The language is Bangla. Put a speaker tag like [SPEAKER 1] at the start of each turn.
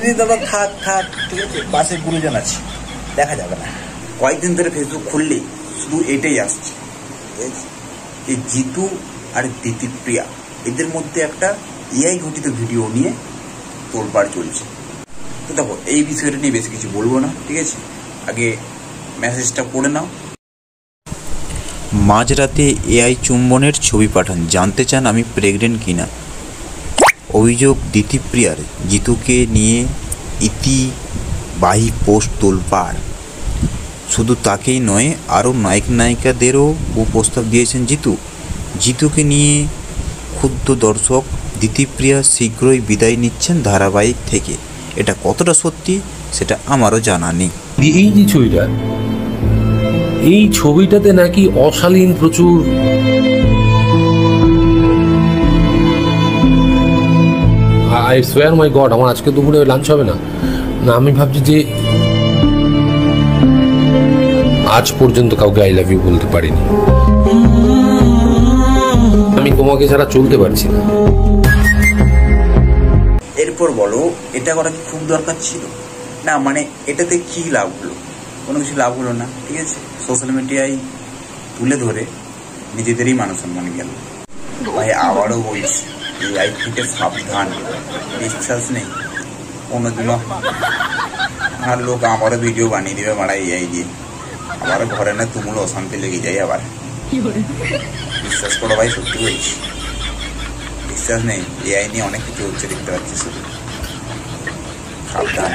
[SPEAKER 1] দিদি দাদা থাক থাক, ঠিক আছে, পাশে গুরুজন আছে, দেখা যাবে না। কয়েকদিন ধরে ফেসবুক খুললে শুধু এটাই আসছে, এই জিতু আর দিতিপ্রিয়া এদের মধ্যে একটা এআই ঘটিত ভিডিও নিয়ে তোলপাড় চলছে। তো দেখো, এই বিষয়টা নিয়ে বেশি কিছু বলবো না, ঠিক আছে, আগে মেসেজটা পড়ে নাও।
[SPEAKER 2] মাঝরাতে এআই চুম্বনের ছবি পাঠান, জানতে চান আমি প্রেগনেন্ট কিনা। অভিযোগ দিতিপ্রিয়ার, জিতুকে নিয়ে ইতিবাহী পোস্ট তোলপাড়। শুধু তাকেই নয়, আরও নায়ক নায়িকাদেরও প্রস্তাব দিয়েছেন জিতুকে নিয়ে ক্ষুব্ধ দর্শক। দিতিপ্রিয়া শীঘ্রই বিদায় নিচ্ছেন ধারাবাহিক থেকে। এটা কতটা সত্যি সেটা আমারও জানা নেই।
[SPEAKER 3] এই যে ছবিটা, এই ছবিটাতে নাকি অশালীন প্রচুর আই সোয়ার মাই গড, আমার আজকে দুপুরে লাঞ্চ হবে না। আমি ভাবছি যে আজ পর্যন্ত কাউকে আই লাভ ইউ বলতে পারিনি। আমি তোমাকে ছাড়া চলতে পারছি না।
[SPEAKER 1] এরপর বলো, এটা করা কি খুব দরকার ছিল? না, মানে এটাতে কি লাভ হলো? কোনো কিছু লাভ হলো না, ঠিক আছে। সোশ্যাল মিডিয়ায় তুলে ধরে নিজেদেরই মান সম্মান গেল। ভাই আবারও বলছি, এআই থেকে সাবধান, বিশ্বাস নেই কোনোদিনও। আর লোক আমারও ভিডিও বানিয়ে দেবে মারা এআই দিয়ে, আবার ঘরে না তুমুল অশান্তি লেগে যায়। আবার বিশ্বাস করো ভাই, সত্যি বলছি, বিশ্বাস নেই। এআই নিয়ে অনেক কিছু হচ্ছে, দেখতে পাচ্ছি, শুধু সাবধান।